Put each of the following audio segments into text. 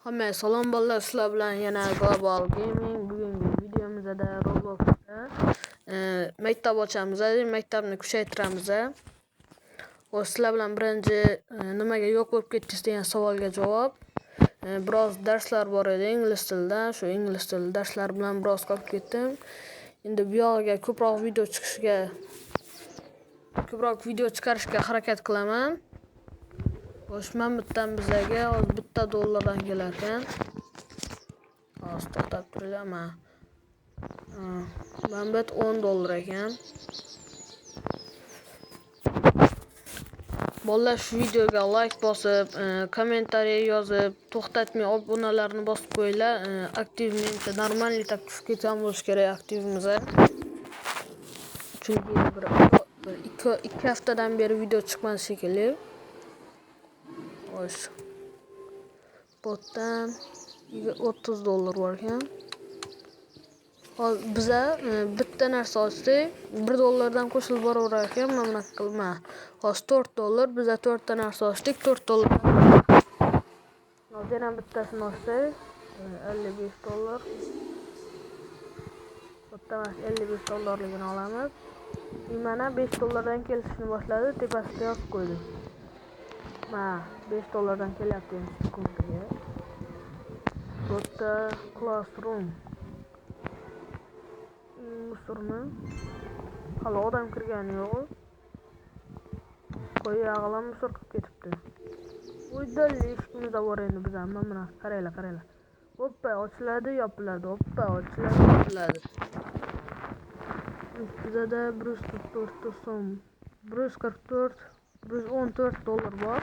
Hammaga salom bolalar, sizlar bilan yana Global Gaming. Bugungi videomizda Robloxda maktab ochamiz, maktabni kuchaytiramiz. Sizlar bilan birinchi nimaga yo'q bo'lib ketdingiz degan savolga javob. Biroz darslar bor edi ingliz tilida, shu ingliz tili darslar bilan biroz qolib ketdim. Endi bu yoqqa ko'proq video chiqarishga harakat qilaman. Mana bittan bizlarga hozir bitta dollardan kelar ekan. Hozir to'xtab turinglar, mana. Mana bu $10 ekan. Bolalar shu videoga like bosib, kommentariy yozib, to'xtatmay obunalarni bosib qo'yinglar. Aktivmencha normalniy tak tushib ketgan bo'lish kerak aktivimiz. Chunki ikki haftadan beri video chiqmadi shekilli. Xo'sh. Botdan $30 bor ekan. Hozir biza bitta narsa ochdik, $1 qo'shilib boraverar ekan. Mana bunaqa qilma. Hozir $4, biza 4 ta narsa ochdik, $4. Hozir yana bittasini ochdik, $55. Bitta $55ligini olamiz. Mana $5 kelishni boshladi, tepasiga yozib qo'ydik. Mana $5 kelyapti sekundiga. Bitta classroom. Musurmi? Hali odam kirgani yo'q. Qo'yag'lam musor qilib ketibdi. Uydali ishimiz bor endi biz ham mana qaranglar. Hoppa, ochiladi, yopiladi. Hoppa, ochiladi, yopiladi. Bizada $144 so'm, $114 bor.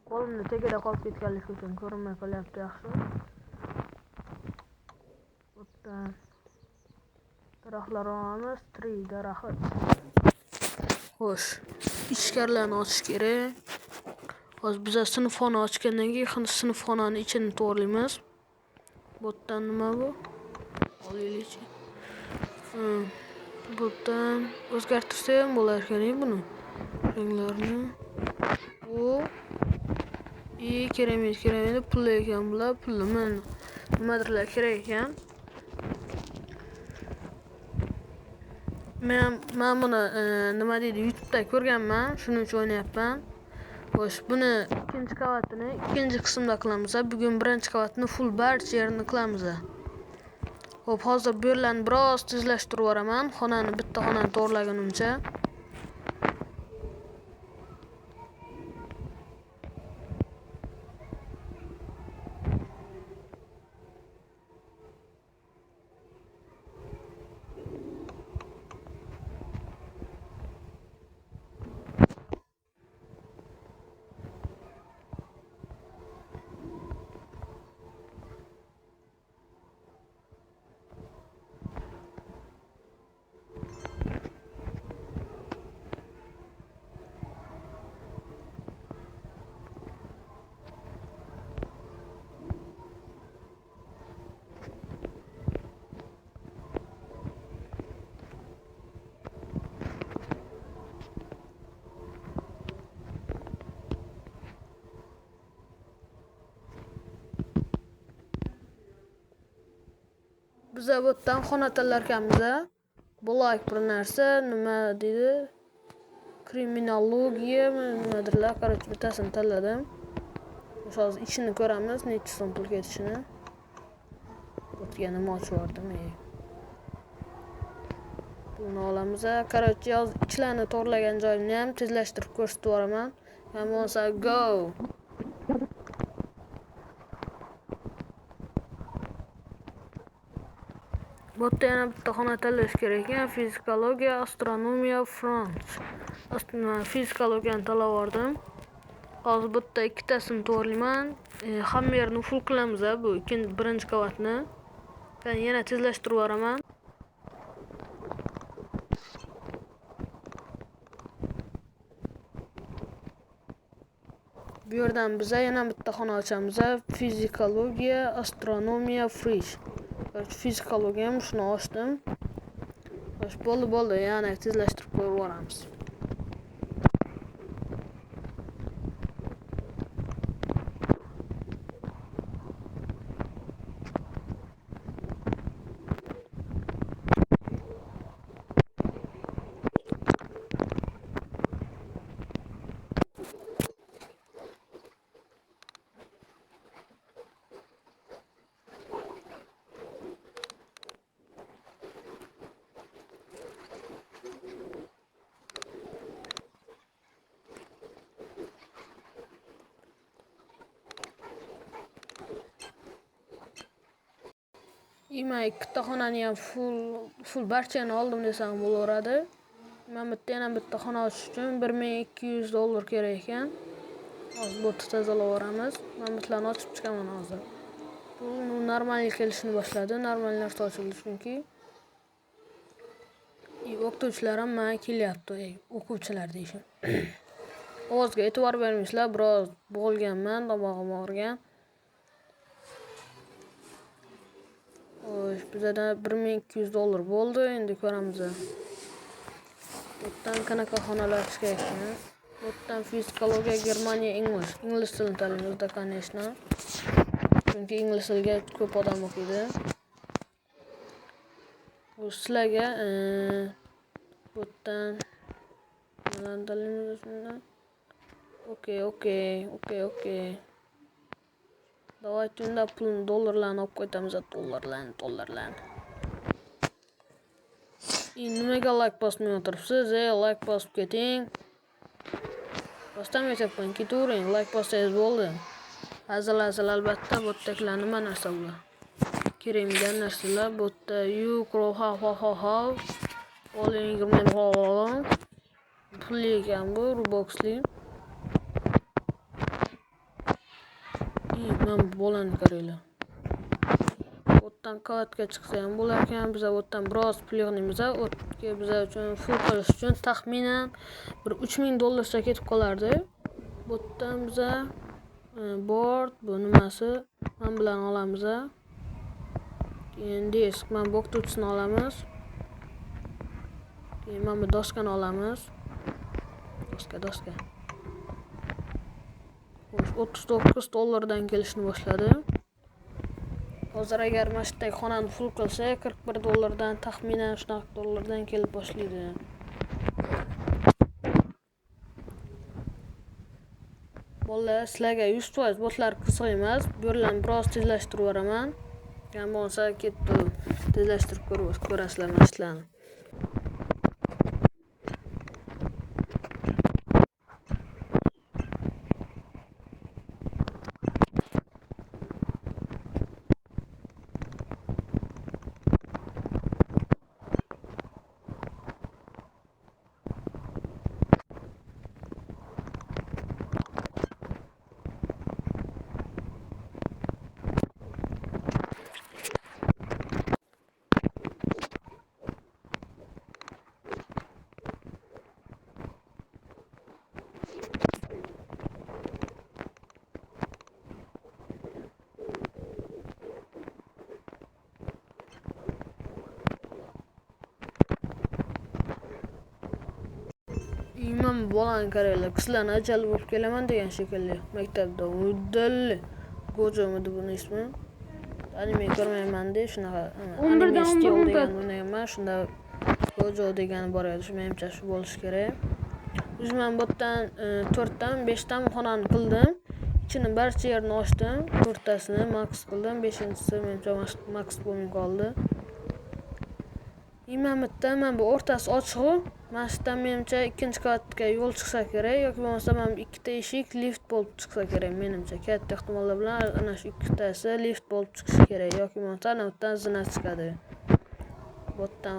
Qo'limni tagida qolib ketganligi uchun ko'rinmay qolyapti yaxshi. Bitta daraxtlar olamiz, 3 daraxt. Xo'sh, ichkarilarni ochish kerak. Hozir biz sinfxona ochgandan keyin sinfxonani ichini to'g'rilaymiz. Botdan nima bu? Olaylik. Botdan o'zgartirsa ham bo'lar ekan buni. Ranglarni. Kerak pul ekan bular, pulmi? Nimadirlar kerak ekan. Men buni nima deydi, YouTube'da ko'rganman, shuning uchun o'ynayapman. Xo'sh, buni ikkinchi qavatini ikkinchi qismda qilamiz. Bugun birinchi qavatni full barcha yerini qilamiz. Xo'p, hozir bu yerlarni biroz tezlashtirib yuboraman, bitta xonani to'g'rilagunimcha. Biza bu yerdan xona tanlar ekanmiz. Bo'lak bir narsa, nima deydi? Kriminologiya nimadirlar, qaror bittasini tanladim. Hozir ichini ko'ramiz, necha so'm pul ketishini. O'tga nima ochib yubordim. Buni olamiz. Qarorchi hozir ichlarni to'g'rilagan joyimni ham tezlashtirib ko'rsatib yuboraman. Ham bo'lsa go. Bu yerda yana bitta xona tanlash kerak ekan. Fizikologiya, astronomiya, Franch. Fizikologiyani tanlab oldim. Hozir bu yerda ikkitasini to'g'rilayman. Hamma yerni full qilamiz bu birinchi qavatni. Yana tezlashtirib yuboraman. Bu yerdan biz yana bitta xona ochamiz. Fizikologiya, astronomiya, Frish. Fizikologiya ham shuni ochdim. Xo'sh, bo'ldi, yana tezlashtirib qo'yib yuboramiz. Ima ikkita xonani ham full barchani oldim desam bo'laveradi. Men bitta xona ochish uchun $1200 kerak ekan. Hozir botni tozalaveramiz. Men bitlarni ochib chiqaman hozir. Bu normal kelishni boshladi. Normal narsa ochildi chunki. O'qituvchilar ham menga kelyapti, o'quvchilar deyishim. Ovozga e'tibor bermaysizlar, biroz bo'g'ilganman, tomog'im og'rigan. Xo'sh, bizda $1200 bo'ldi. Endi ko'ramiz. Bundan qanaqa xonalar chiqar ekan? Bundan fizikologiya, Germaniya, ingliz tilini tanlaymiz, конечно. Chunki ingliz tiliga ko'p odam o'qiydi. Bu sizlarga bundan nimalarni tanlaymiz shundan? Okey. Давайте unda pulni dollarlarni olib qo'yamiz, dollarlarni. Nimaga like bosmay o'tiribsiz? Like bosib keting. Bostamay ketmang, ketavering. Like bossangiz bo'ldi. Hazil albatta, bu yerdagilar nima narsa bular? Kerakmagan narsalar. Bu yerda ha. Oling men xo'p. Pulli ekan bu, Robuxli. Men bo'lani qaranglar. O'tdan qavatga chiqsa ham bo'lar ekan, biz o'tdan biroz pul yig'maymiz. O'tga biz uchun full qilish uchun taxminan bir $3000 ketib qolardi. Bu yerdan biz board, bu nimasi, men bilan olamiz. Keyin disk, men bu o'qituvchisini olamiz. Keyin men bu doskani olamiz. Doska. $39 kelishni boshladi. Hozir agar mana shu yerda xonani full qilsa, $41 taxminan shunaqa dollardan kelib boshlaydi. Bolalar, sizlarga 100% botlar qiziq emas. Bu yerlarni biroz tezlashtirib yuboraman. Ham bo'lsa ketdi. Tezlashtirib ko'rasizlar mana shularni. Men bolani qaranglar, qizlarni ajal bo'lib kelaman degan shekilli. Maktabda udalli. Go'jomi deb uni ismi. Anime ko'rmayman-da, shunaqa. Anime stil degan o'ynayman, shunda Go'jo degani bor edi. Shu menimcha shu bo'lish kerak. Men bu yerdan 4 dan 5 dan xonani qildim. Ichini barcha yerini ochdim. 4tasini max qildim, 5-inchisi menimcha max bo'lmay qoldi. Men bu o'rtasi ochiq. Mana shu yerdan menimcha ikkinchi qavatga yo'l chiqsa kerak yoki bo'lmasa men ikkita eshik lift bo'lib chiqsa kerak menimcha. Katta ehtimollar bilan ana shu ikkitasi lift bo'lib chiqishi kerak yoki bo'lmasa ana bu yerdan zina chiqadi. Bu yerdan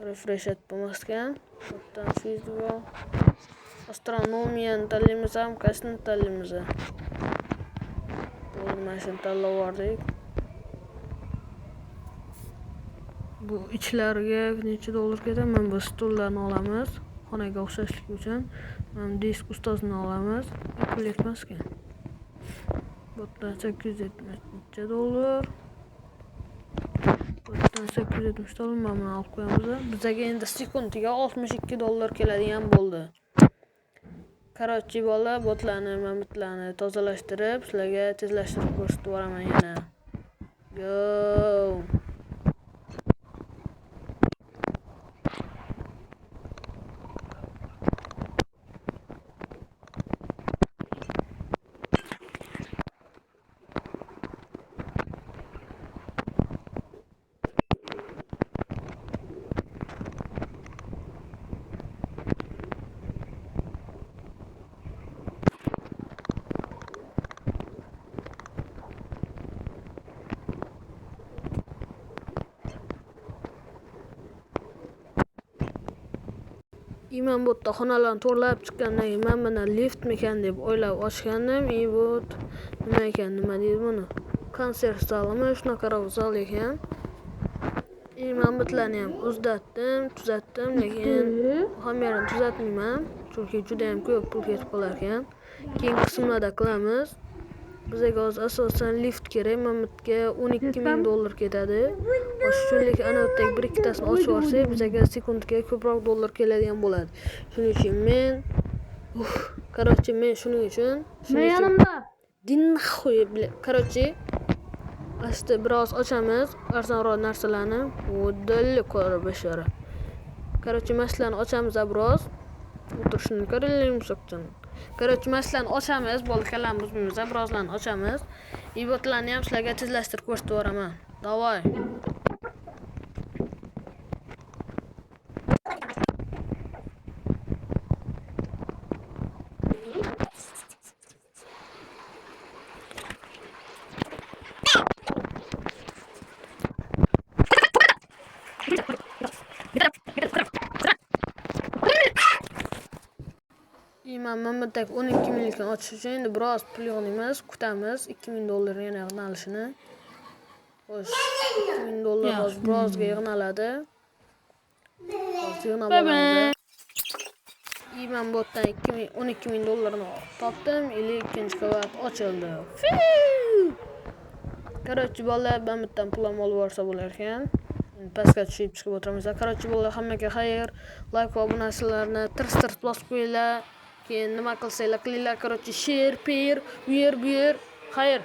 refresh et bo'lmaskan. Bu yerdan fizik, astronomiyani tanlaymiz ham, qaysini tanlaymiz? Mana shuni tanlab yubordik. Bu ichlariga necha dollar ketadi? Men bu stullarni olamiz. Xonaga o'xshashlik uchun. Men disk ustozini olamiz. Pul yetmas ekan. Bu yerdan $870. Bu yerdan $870 men buni olib qo'yamiz. Bizga endi sekundiga $62 keladigan bo'ldi. Короче, bola, botlarni, men bitlarni tozalashtirib, sizlarga tezlashtirib ko'rsatib boraman yana. Yo. Men bu yerda xonalarni to'g'rilab chiqqandan keyin men mana liftmikan deb o'ylab ochgandim. Bu nima ekan, nima deydi buni? Konsert zalimi, shunaqa zal ekan. Men bitlarni ham tuzatdim, lekin hammasini tuzatmayman, chunki juda ham ko'p pul ketib qolar ekan. Keyingi qismlarda qilamiz. Bizga hozir asosan lift kerak. Mana bu yerga 12 000 dollar ketadi. Shuningdek, ana bu yerdagi bir ikkitasini ochib olsak, bizga sekundiga ko'proq dollar keladigan bo'ladi. Shuning uchun men shuning uchun asta biroz ochamiz arzonroq narsalarni. O'dilli ko'ra beshara. Mashlarni ochamiz biroz. O'tirishni ko'ringlar yumshoqchan. Mashlarni ochamiz, bolkalarni buzmaymiz, birozlarni ochamiz. Ibotlarni ham sizlarga tezlashtirib ko'rsatib boraman. Davay. Mana bu 12 minglikni ochish uchun endi biroz pul yig'maymiz, kutamiz 2000 dollar yana yig'nalishini. Xo'sh, 2000 dollar hozir birozga yig'naladi. Hozir yig'nab olamiz. Men bu yerdan 12 000 dollarni topdim, ikkinchi qavat ochildi. Bolalar, men bittadan pul ham olib borsa bo'lar ekan. Pastga tushib chiqib o'tiramiz. Bolalar, hammaga xayr. Like va obunachilarni tirs bosib qo'yinglar. Keyin nima qilsanglar qilinglar. Share, bu yer. Xayr.